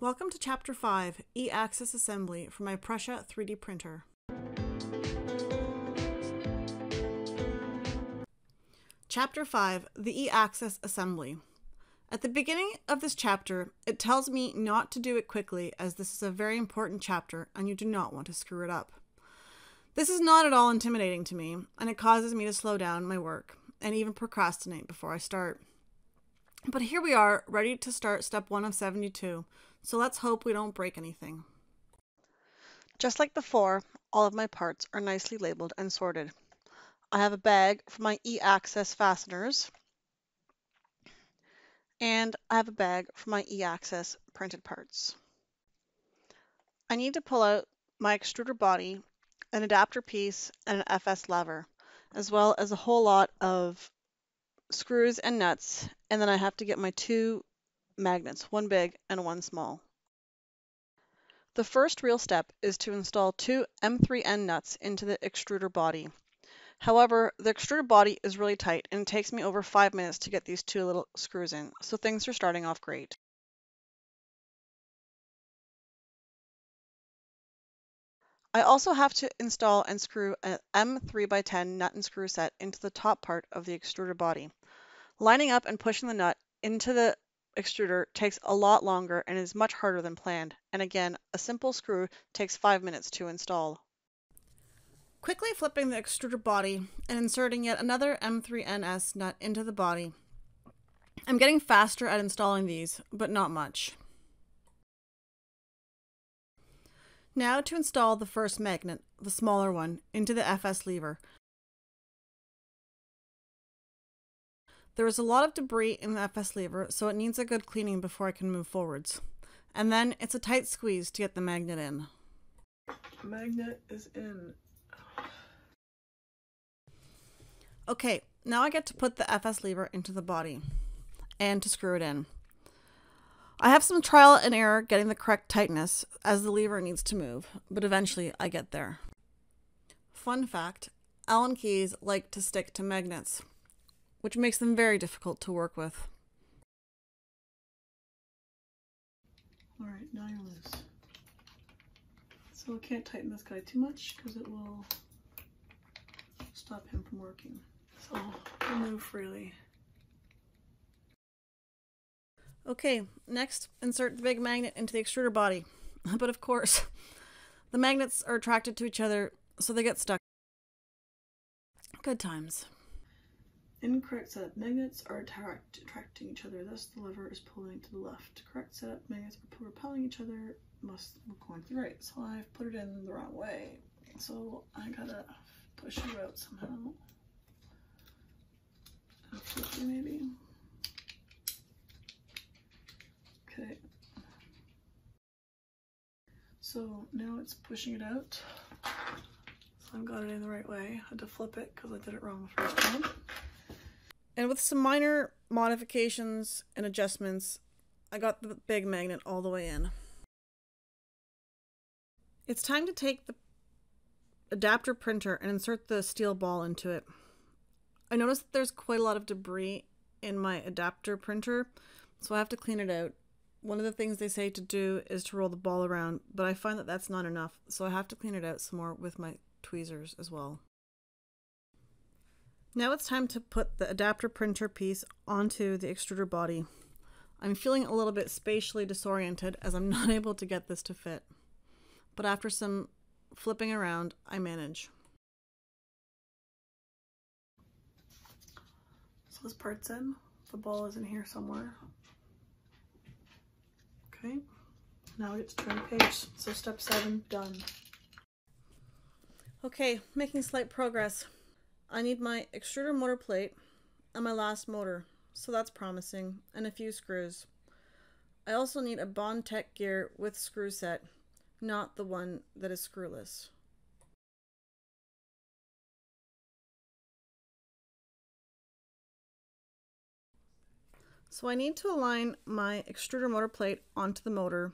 Welcome to Chapter 5, E-Axis Assembly for my Prusa 3D printer. Chapter 5, the E-Axis Assembly. At the beginning of this chapter, it tells me not to do it quickly as this is a very important chapter and you do not want to screw it up. This is not at all intimidating to me, and it causes me to slow down my work and even procrastinate before I start. But here we are, ready to start step 1 of 72, so let's hope we don't break anything. Just like before, all of my parts are nicely labeled and sorted. I have a bag for my E-axis fasteners, and I have a bag for my E-axis printed parts. I need to pull out my extruder body, an adapter piece, and an FS lever, as well as a whole lot of screws and nuts, and then I have to get my two magnets, one big and one small. The first real step is to install two M3N nuts into the extruder body. However, the extruder body is really tight and it takes me over 5 minutes to get these two little screws in, so things are starting off great. I also have to install and screw an M3x10 nut and screw set into the top part of the extruder body. Lining up and pushing the nut into the extruder takes a lot longer and is much harder than planned, and again, a simple screw takes 5 minutes to install. Quickly flipping the extruder body and inserting yet another M3NS nut into the body. I'm getting faster at installing these, but not much. Now to install the first magnet, the smaller one, into the FS lever. There is a lot of debris in the FS lever, so it needs a good cleaning before I can move forwards. And then it's a tight squeeze to get the magnet in. Magnet is in. Okay, now I get to put the FS lever into the body and to screw it in. I have some trial and error getting the correct tightness as the lever needs to move, but eventually I get there. Fun fact, Allen keys like to stick to magnets, which makes them very difficult to work with. Alright, now you're loose. So I can't tighten this guy too much because it will stop him from working. So he'll move freely. Okay, next, insert the big magnet into the extruder body. But of course, the magnets are attracted to each other, so they get stuck. Good times. Incorrect setup. Magnets are attracting each other, thus the lever is pulling to the left. Correct setup. Magnets are repelling each other, must be going to the right. So I've put it in the wrong way. So I gotta push you out somehow. Flip you maybe. Okay. So now it's pushing it out. So I've got it in the right way. I had to flip it because I did it wrong the first time. And with some minor modifications and adjustments, I got the big magnet all the way in. It's time to take the adapter printer and insert the steel ball into it. I noticed that there's quite a lot of debris in my adapter printer, so I have to clean it out. One of the things they say to do is to roll the ball around, but I find that that's not enough, so I have to clean it out some more with my tweezers as well. Now it's time to put the adapter printer piece onto the extruder body. I'm feeling a little bit spatially disoriented as I'm not able to get this to fit. But after some flipping around, I manage. So this part's in. The ball is in here somewhere. Okay. Now we get to turn the page. So step 7, done. Okay, making slight progress. I need my extruder motor plate and my last motor, so that's promising, and a few screws. I also need a Bondtech gear with screw set, not the one that is screwless. So I need to align my extruder motor plate onto the motor,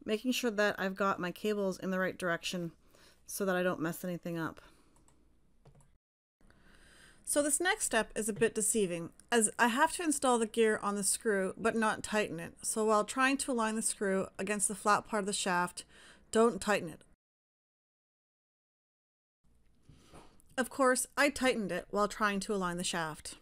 making sure that I've got my cables in the right direction so that I don't mess anything up. So this next step is a bit deceiving, as I have to install the gear on the screw but not tighten it. So while trying to align the screw against the flat part of the shaft, don't tighten it. Of course, I tightened it while trying to align the shaft.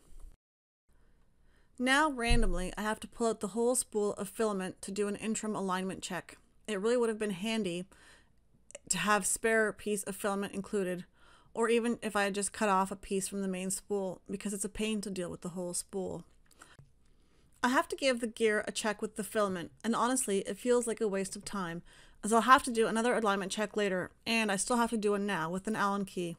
Now, randomly, I have to pull out the whole spool of filament to do an interim alignment check. It really would have been handy to have a spare piece of filament included, or even if I had just cut off a piece from the main spool, because it's a pain to deal with the whole spool. I have to give the gear a check with the filament, and honestly, it feels like a waste of time, as I'll have to do another alignment check later, and I still have to do one now with an Allen key.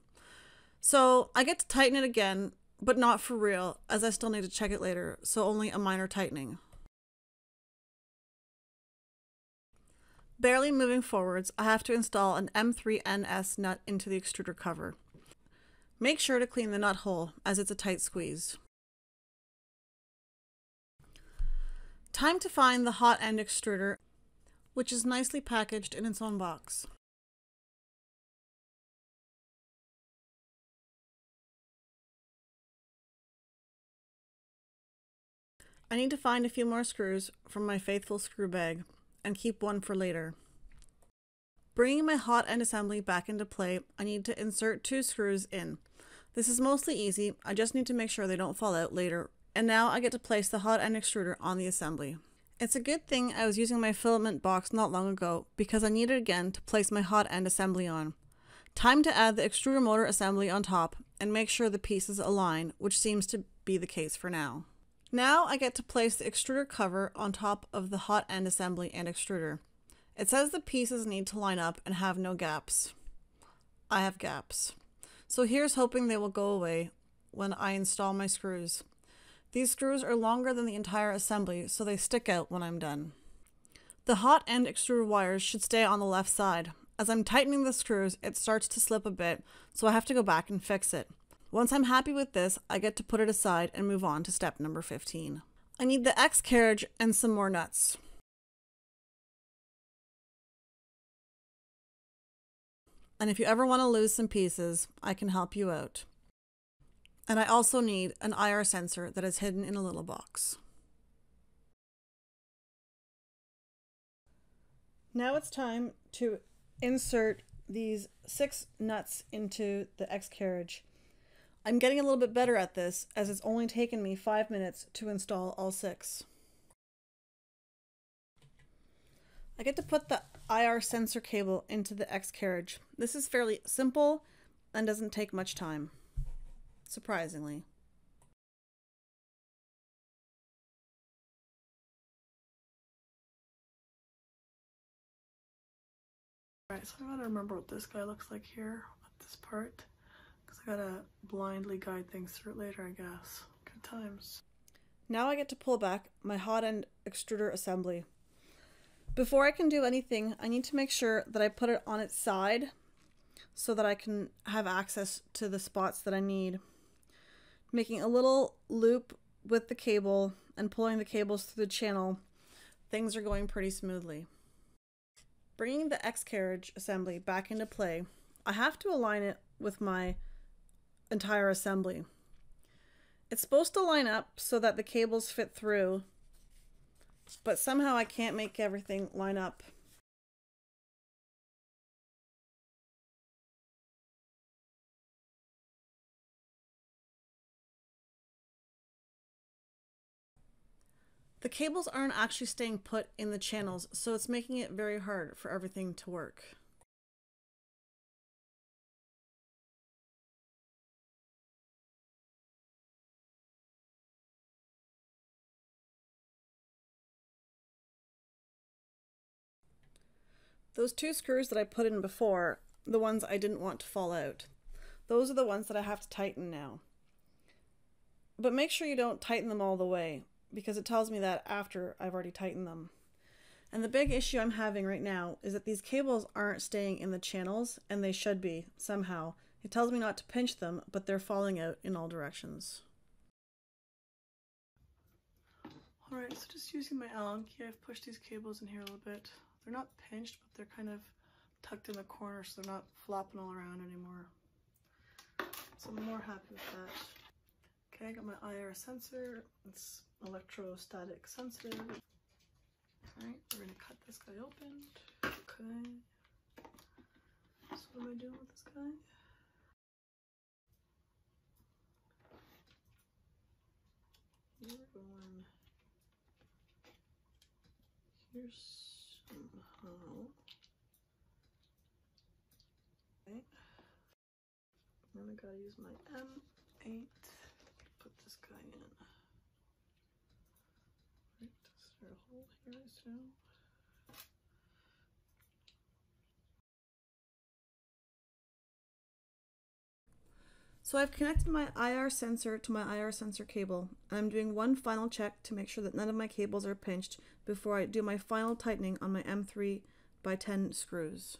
So I get to tighten it again, but not for real, as I still need to check it later, so only a minor tightening. Barely moving forwards, I have to install an MK3S nut into the extruder cover. Make sure to clean the nut hole, as it's a tight squeeze. Time to find the hot end extruder, which is nicely packaged in its own box. I need to find a few more screws from my faithful screw bag and keep one for later. Bringing my hot end assembly back into play, I need to insert 2 screws in. This is mostly easy, I just need to make sure they don't fall out later. And now I get to place the hot end extruder on the assembly. It's a good thing I was using my filament box not long ago, because I need it again to place my hot end assembly on. Time to add the extruder motor assembly on top and make sure the pieces align, which seems to be the case for now. Now I get to place the extruder cover on top of the hot end assembly and extruder. It says the pieces need to line up and have no gaps. I have gaps. So here's hoping they will go away when I install my screws. These screws are longer than the entire assembly, so they stick out when I'm done. The hot end extruder wires should stay on the left side. As I'm tightening the screws, it starts to slip a bit, so I have to go back and fix it. Once I'm happy with this, I get to put it aside and move on to step number 15. I need the X carriage and some more nuts. And if you ever want to lose some pieces, I can help you out. And I also need an IR sensor that is hidden in a little box. Now it's time to insert these 6 nuts into the X carriage. I'm getting a little bit better at this, as it's only taken me 5 minutes to install all 6. I get to put the IR sensor cable into the X carriage. This is fairly simple and doesn't take much time, surprisingly. Alright, so I gotta remember what this guy looks like here at this part, because I gotta blindly guide things through it later, I guess. Good times. Now I get to pull back my hot end extruder assembly. Before I can do anything, I need to make sure that I put it on its side so that I can have access to the spots that I need. Making a little loop with the cable and pulling the cables through the channel, things are going pretty smoothly. Bringing the X carriage assembly back into play, I have to align it with my entire assembly. It's supposed to line up so that the cables fit through, but somehow I can't make everything line up. The cables aren't actually staying put in the channels, so it's making it very hard for everything to work. Those 2 screws that I put in before, the ones I didn't want to fall out, those are the ones that I have to tighten now. But make sure you don't tighten them all the way, because it tells me that after I've already tightened them. And the big issue I'm having right now is that these cables aren't staying in the channels, and they should be, somehow. It tells me not to pinch them, but they're falling out in all directions. Alright, so just using my Allen key, I've pushed these cables in here a little bit. They're not pinched, but they're kind of tucked in the corner, so they're not flopping all around anymore. So I'm more happy with that. Okay, I got my IR sensor. It's electrostatic sensitive. Alright, we're gonna cut this guy open. Okay. So what am I doing with this guy? We're going here somehow. Okay. Then I gotta use my M8. Put this guy in. Right, is there a hole here too? So I've connected my IR sensor to my IR sensor cable. I'm doing one final check to make sure that none of my cables are pinched before I do my final tightening on my M3x10 screws.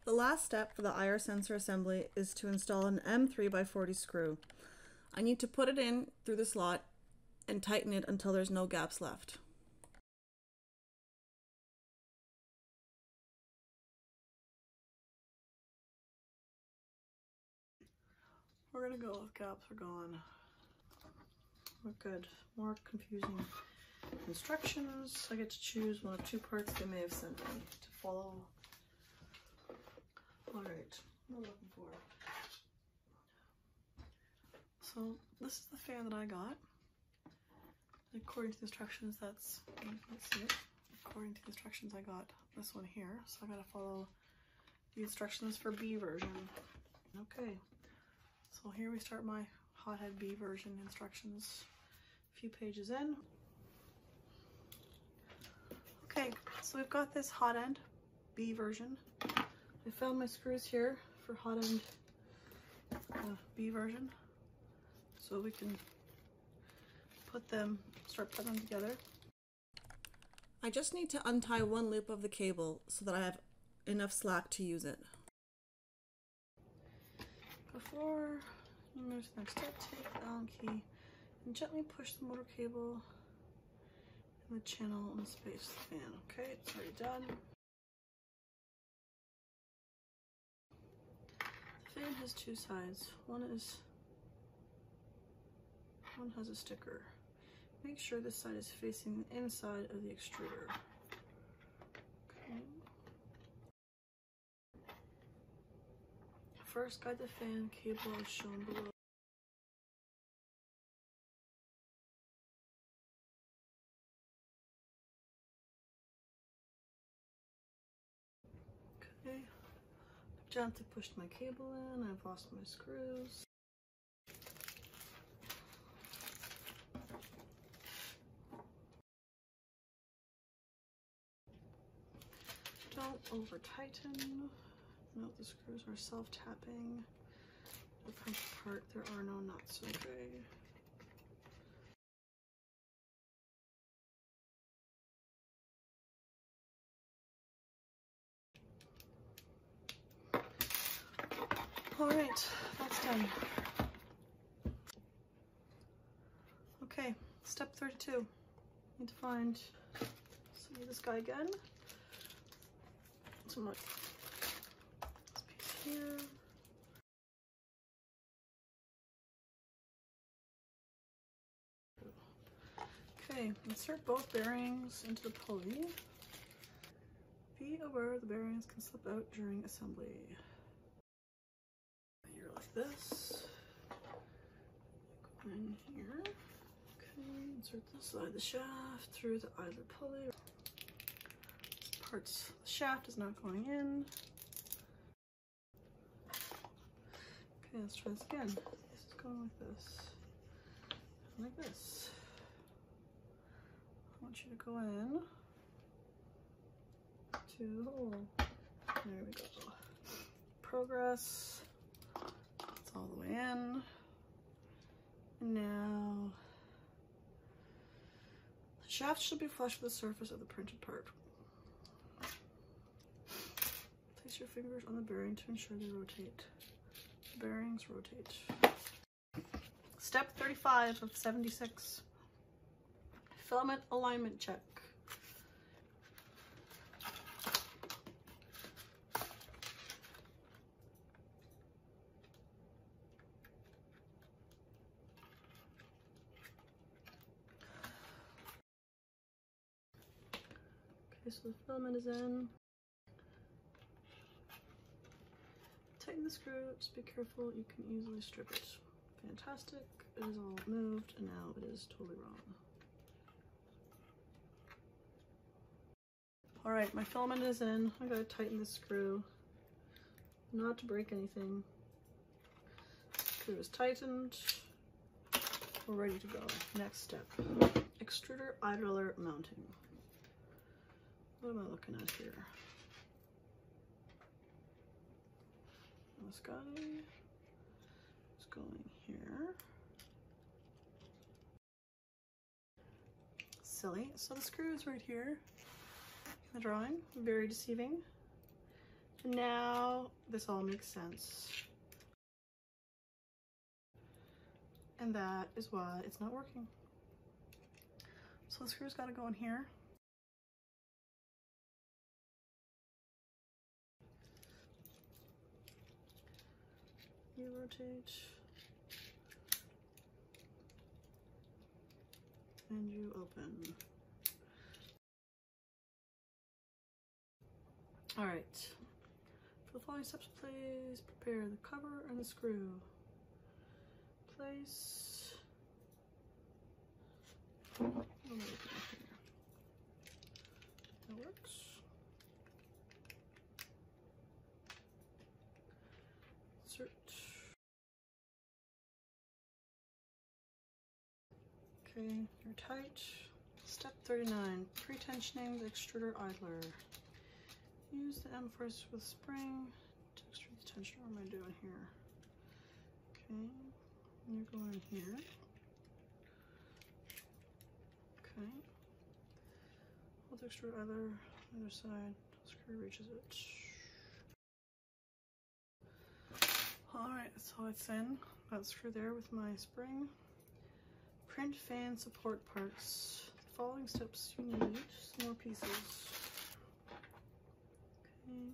The last step for the IR sensor assembly is to install an M3x40 screw. I need to put it in through the slot and tighten it until there's no gaps left. We're gonna go with gaps are gone. We're good. More confusing instructions. I get to choose one of two parts they may have sent me to follow. Alright, what am I looking for? So this is the fan that I got. According to the instructions, that's, let's see it. According to the instructions, I got this one here. So I gotta follow the instructions for B version. Okay, so here we start my hothead B version instructions. A few pages in. Okay, so we've got this hot end B version. I found my screws here for hot end B version. So we can start putting them together. I just need to untie one loop of the cable so that I have enough slack to use it. Before you move to the next step, take the Allen key and gently push the motor cable in the channel and space the fan. Okay, it's already done. The fan has two sides. One has a sticker. Make sure this side is facing the inside of the extruder. Okay. First, guide the fan cable as shown below. Okay. I've gently pushed my cable in. I've lost my screws. Don't over tighten. Note the screws are self-tapping. The front part, there are no nuts, okay? Alright, that's done. Okay, step 32. Need to find, this guy again. So much. This piece here. Okay, insert both bearings into the pulley. Be aware the bearings can slip out during assembly. Here like this. Go in here. Okay, insert this side of the shaft through the eye of the pulley. The shaft is not going in. Okay, let's try this again. This is going like this. And like this. I want you to go in to the hole. There we go. Progress. It's all the way in. And now the shaft should be flush with the surface of the printed part. Place your fingers on the bearing to ensure they rotate. The bearings rotate. Step 35 of 76. Filament alignment check. Okay, so the filament is in. Tighten the screw, just be careful, you can easily strip it. Fantastic, it is all moved, and now it is totally wrong. Alright, my filament is in. I gotta tighten the screw, not to break anything. Screw is tightened. We're ready to go. Next step, extruder idler mounting. What am I looking at here? This guy is going here. Silly. So the screw is right here in the drawing. Very deceiving. And now this all makes sense. And that is why it's not working. So the screw's got to go in here. You rotate. And you open. All right. For the following steps, please prepare the cover and the screw. Place. What am I looking at here? That works. Insert. Okay, you're tight. Step 39, pretensioning the extruder idler. Use the M first with spring to extrude the tension. What am I doing here? Okay, you're going here. Okay. Hold the extruder idler, other side, screw reaches it. Alright, so it's in. Got the screw there with my spring. Print fan support parts. The following steps you need. Some more pieces. Okay.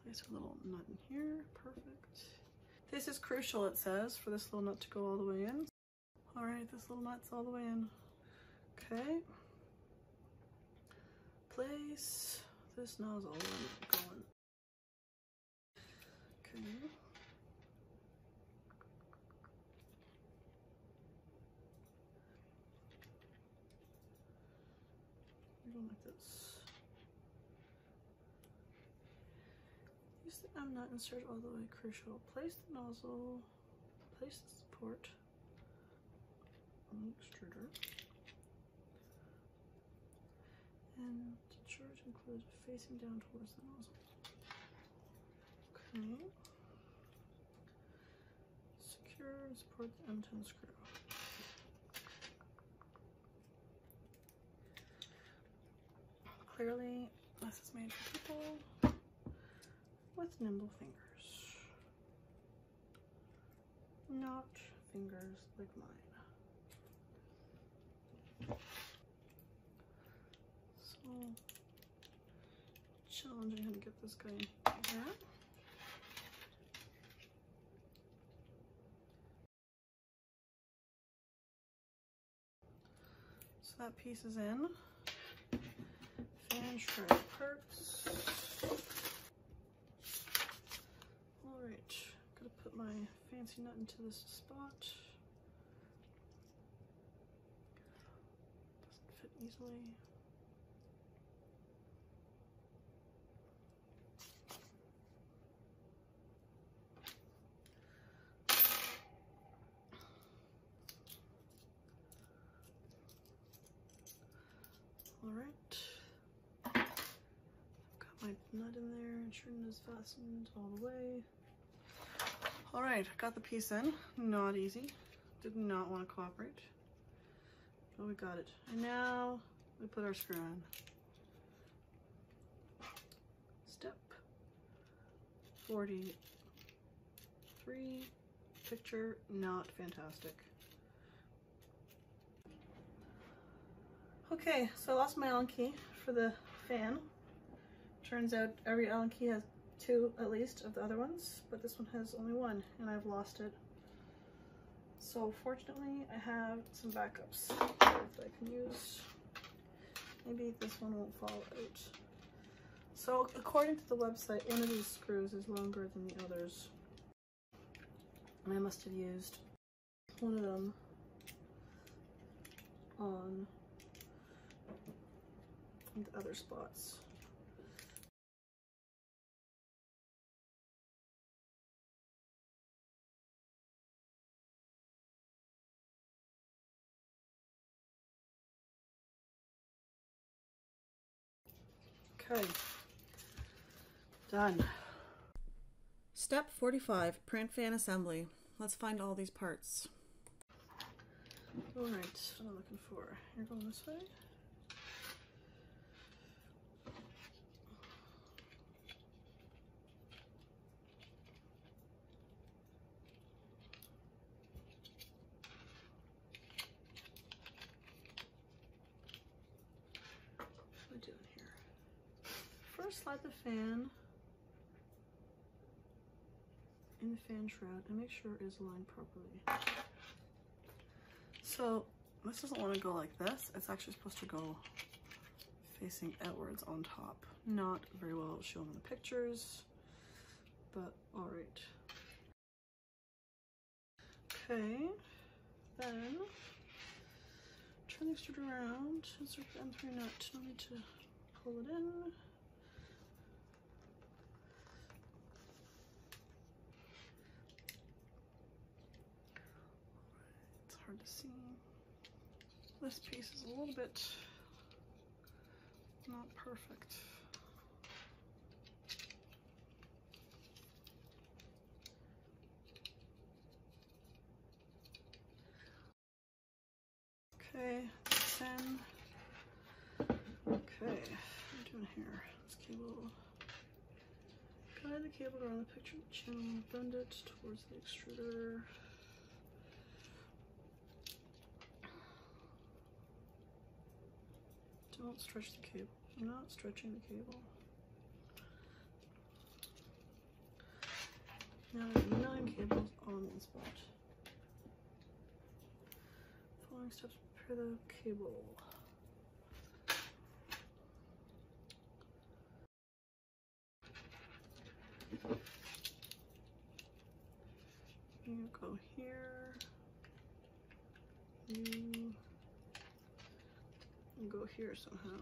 Place a little nut in here. Perfect. This is crucial, it says, for this little nut to go all the way in. Alright, this little nut's all the way in. Okay. Place this nozzle going. Okay. Going like this. Use the M nut, insert all the way, crucial. Place the nozzle, place the support on the extruder, and ensure to include facing down towards the nozzle. Okay. Secure and support the M10 screw. Clearly, this is made for people with nimble fingers. Not fingers like mine. So, challenging how to get this guy in here. So that piece is in. Fan shred parts. Alright, gotta put my fancy nut into this spot. Doesn't fit easily. Alright. My nut in there, ensure it is fastened all the way. Alright, got the piece in. Not easy. Did not want to cooperate. But we got it. And now we put our screw in. Step 43. Picture not fantastic. Okay, so I lost my Allen key for the fan. Turns out every Allen key has 2 at least of the other ones, but this one has only 1 and I've lost it. So fortunately I have some backups that I can use. Maybe this one won't fall out. So according to the website, one of these screws is longer than the others. And I must have used one of them on the other spots. Okay, done. Step 45, print fan assembly. Let's find all these parts. All right, what am I looking for? You're going this way? What am I doing here? First, slide the fan in the fan shroud and make sure it is aligned properly. So this doesn't want to go like this. It's actually supposed to go facing outwards on top. Not very well shown in the pictures, but all right. Okay, then turn the extruder around, insert the M3 nut. No need to pull it in. It's hard to see. This piece is a little bit not perfect. Okay, then, okay, what am I doing here? This cable, guide the cable around the picture channel, bend it towards the extruder. Don't stretch the cable. I'm not stretching the cable. Now there's 9 cables on the spot. Following steps, prepare the cable. You go here. You go here somehow.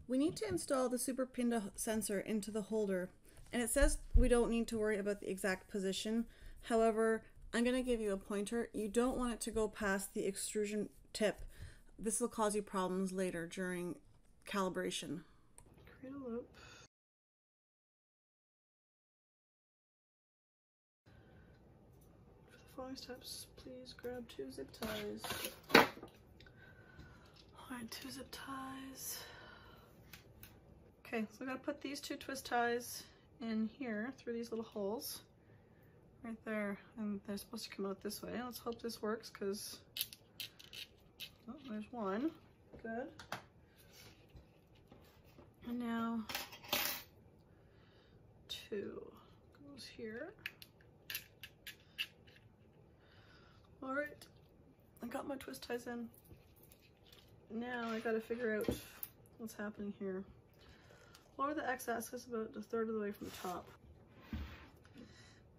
We need to install the Super Pinda sensor into the holder, and it says we don't need to worry about the exact position. However, I'm going to give you a pointer. You don't want it to go past the extrusion tip. This will cause you problems later during calibration. Create a loop. For the following steps, please grab 2 zip ties. Alright, 2 zip ties. Okay, so I gotta put these 2 twist ties in here through these little holes right there, and they're supposed to come out this way. Let's hope this works, because oh, there's one. Good. And now 2 goes here. All right, I got my twist ties in. Now I gotta figure out what's happening here. Lower the x-axis about a third of the way from the top.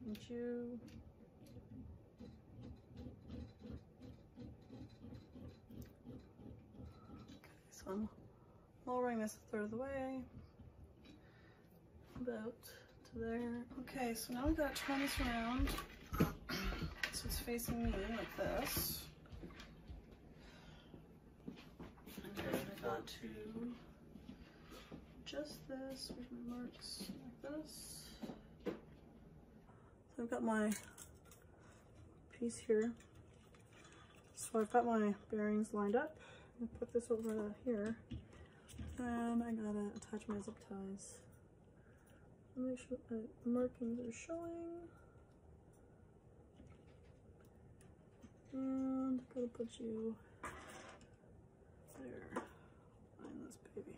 And you okay, so I'm lowering this a third of the way, about to there. Okay, so now we gotta turn this around so it's facing me like this. And then I got to adjust this with my marks like this. So I've got my piece here. So I've got my bearings lined up. I put this over here, and I gotta attach my zip ties. Make sure the markings are showing. And gotta put you there. Find this baby.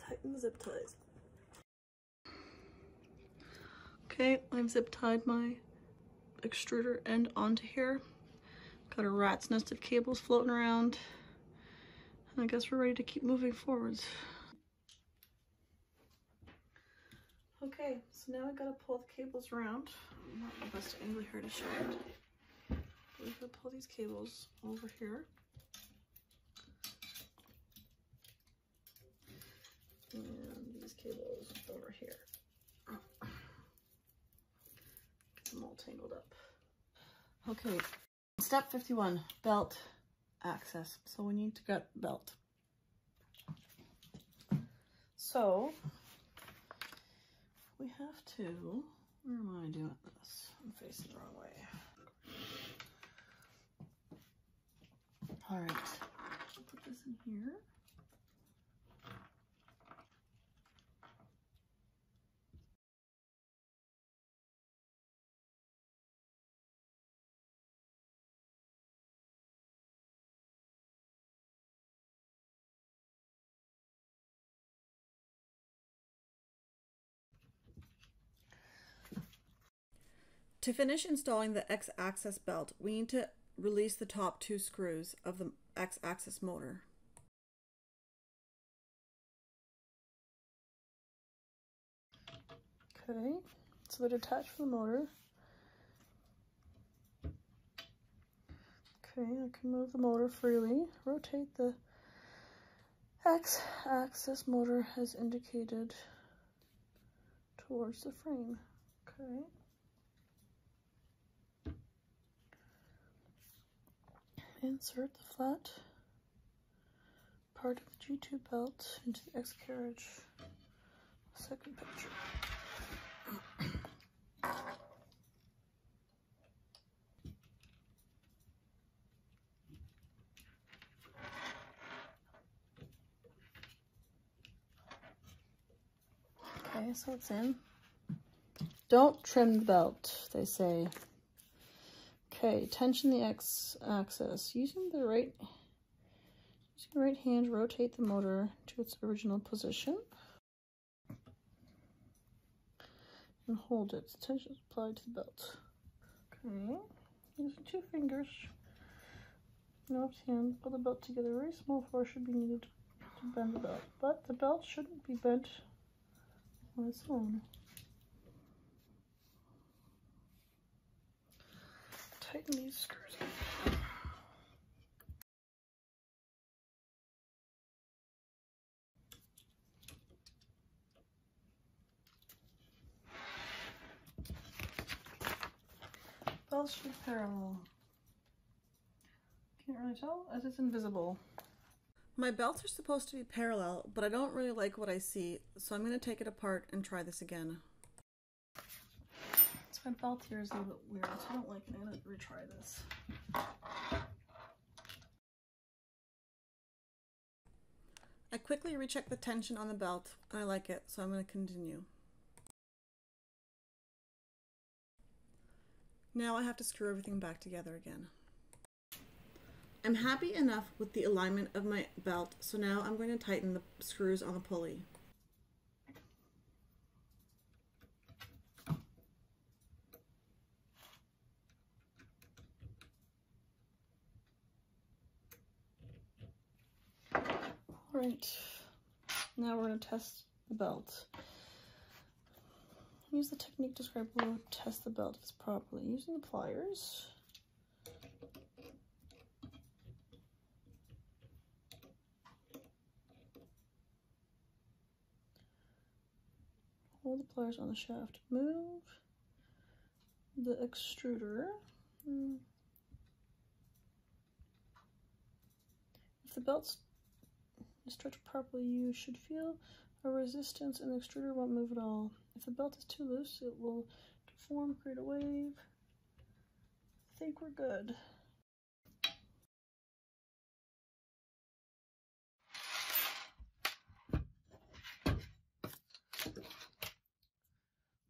Tighten the zip ties. Okay, I've zip tied my extruder end onto here. Got a rat's nest of cables floating around. And I guess we're ready to keep moving forwards. Okay, so now I gotta pull the cables around. Not the best angle here to show it. We're gonna pull these cables over here. And these cables over here. Get them all tangled up. Okay, step 51, belt access. So we need to get belt. So we have to, where am I doing this? I'm facing the wrong way. All right, I'll put this in here. To finish installing the X-axis belt, we need to release the top 2 screws of the X-axis motor. Okay, so they're detached from the motor. Okay, I can move the motor freely. Rotate the X-axis motor as indicated towards the frame. Okay. Insert the flat part of the G2 belt into the X carriage. Second picture. Okay, so it's in. Don't trim the belt, they say. Okay, tension the X-axis. Using the right hand, rotate the motor to its original position. And hold it. The tension is applied to the belt. Okay, using 2 fingers, no left hand, pull the belt together. Very small force should be needed to bend the belt, but the belt shouldn't be bent on its own. Tighten these screws in. Belts should be parallel. Can't really tell as it's invisible. My belts are supposed to be parallel, but I don't really like what I see, so I'm going to take it apart and try this again. So my belt here is a little bit weird, so I don't like it. I'm going to retry this. I quickly recheck the tension on the belt, and I like it, so I'm going to continue. Now I have to screw everything back together again. I'm happy enough with the alignment of my belt, so now I'm going to tighten the screws on the pulley. Alright, now we're going to test the belt. Use the technique described below to test the belt if it's properly. Using the pliers. Hold the pliers on the shaft. Move the extruder. If the belt is stretched properly, you should feel a resistance and the extruder won't move at all. If the belt is too loose, it will deform, create a wave. I think we're good.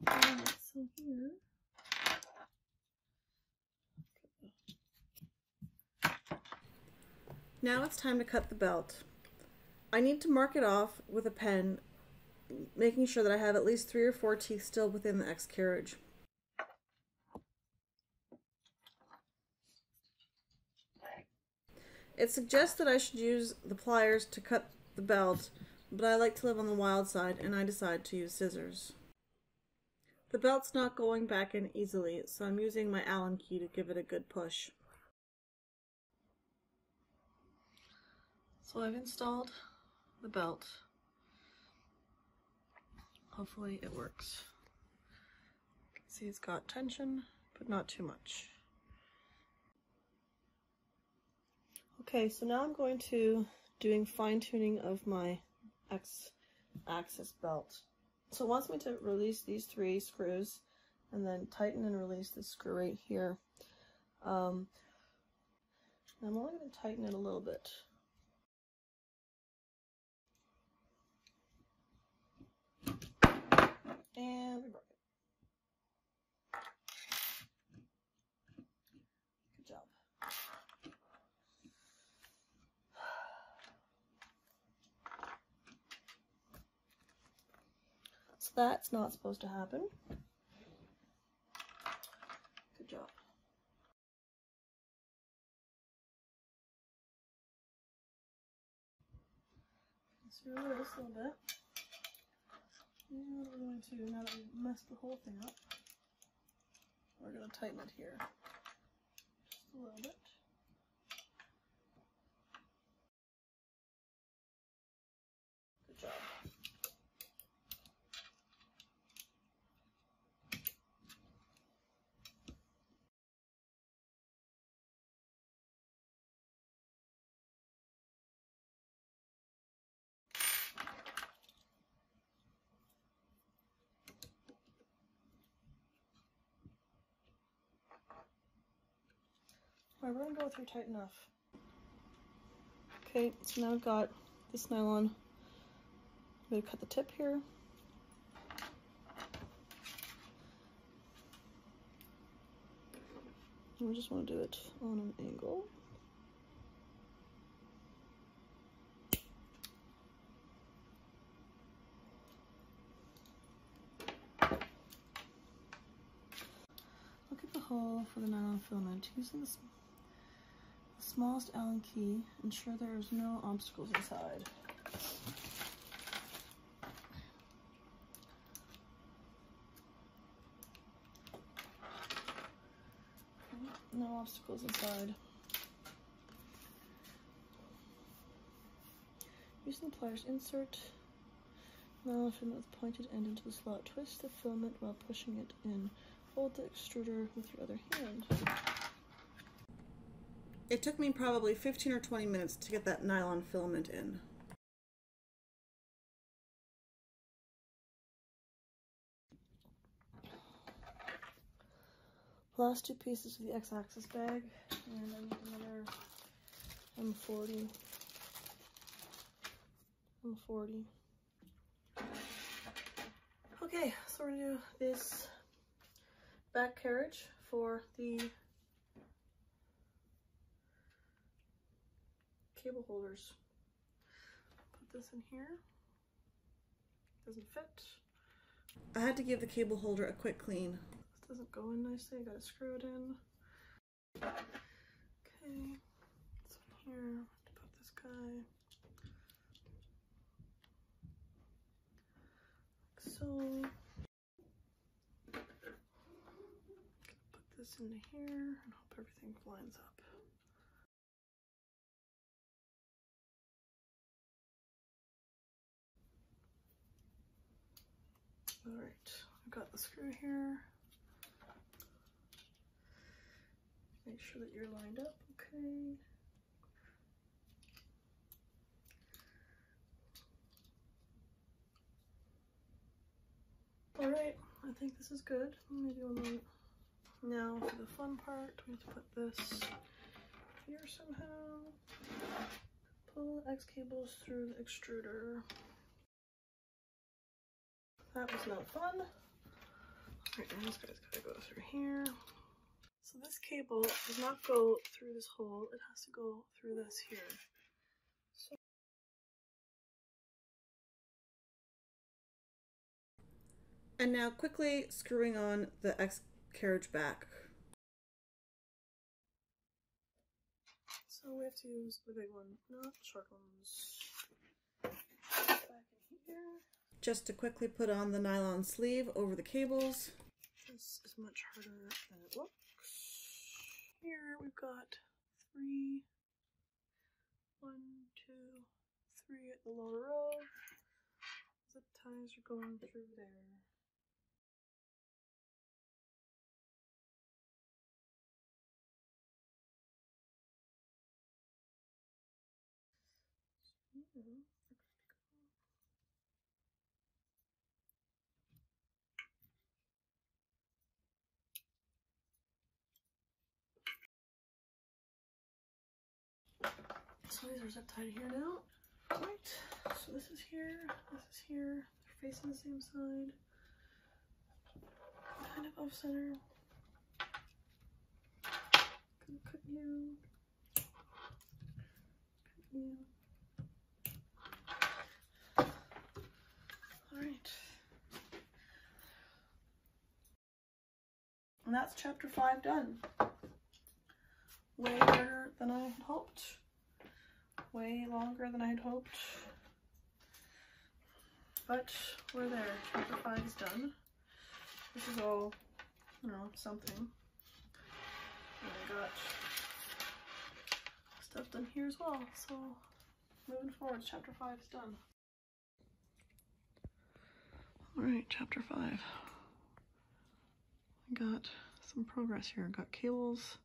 Alright, so here. Now it's time to cut the belt. I need to mark it off with a pen making sure that I have at least 3 or 4 teeth still within the X carriage. It suggests that I should use the pliers to cut the belt, but I like to live on the wild side and I decide to use scissors. The belt's not going back in easily, so I'm using my Allen key to give it a good push. So I've installed the belt. Hopefully it works. See, it's got tension, but not too much. Okay, so now I'm going to doing fine-tuning of my X-axis belt. So it wants me to release these 3 screws and then tighten and release this screw right here. I'm only going to tighten it a little bit. And we broke it. Good job. So that's not supposed to happen. Good job. Let's remove this a little bit. And what we're going to do, now that we've messed the whole thing up, we're going to tighten it here. Just a little bit. Good job. Alright, we're going to go through tight enough. Okay, so now I've got this nylon. I'm going to cut the tip here. And we just want to do it on an angle. Look at the hole for the nylon filament. Using the smallest Allen key, ensure there is no obstacles inside. Okay, no obstacles inside. Using the pliers, insert nylon filament with pointed end into the slot. Twist the filament while pushing it in. Hold the extruder with your other hand. It took me probably 15 or 20 minutes to get that nylon filament in. Last 2 pieces of the X-axis bag, and I need another M40. Okay, so we're gonna do this back carriage for the cable holders. Put this in here. Doesn't fit. I had to give the cable holder a quick clean. This doesn't go in nicely. I gotta screw it in. Okay, so here, to put this guy like so. Put this into here and hope everything lines up. Alright, I've got the screw here. Make sure that you're lined up, okay. Alright, I think this is good. I'm gonna do a little. Now for the fun part, we have to put this here somehow. Pull the X cables through the extruder. That was not fun. Alright, now this guy's gotta go through here. So this cable does not go through this hole, it has to go through this here. So And now quickly screwing on the X carriage back. So we have to use the big one, not the short ones. Back in here. Just to quickly put on the nylon sleeve over the cables. This is much harder than it looks. Here we've got 3, 1, 2, 3 at the lower row. Zip ties are going through there. So these are zip tied here now. Right. So this is here, this is here. They're facing the same side. Kind of off center. Cut you. Cut you. Alright. And that's chapter 5 done. Way harder than I had hoped. Way longer than I had hoped. But we're there. Chapter 5 is done. This is all, you know, something. And I got stuff done here as well. So moving forward, chapter 5 is done. Alright, chapter 5. I got some progress here. I got cables,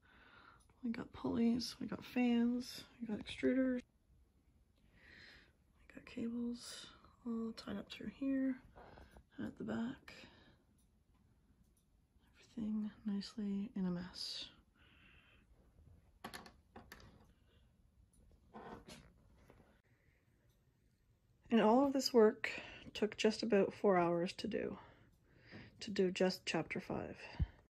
we got pulleys, we got fans, we got extruders, we got cables all tied up through here at the back. Everything nicely in a mess. And all of this work took just about 4 hours to do just chapter 5.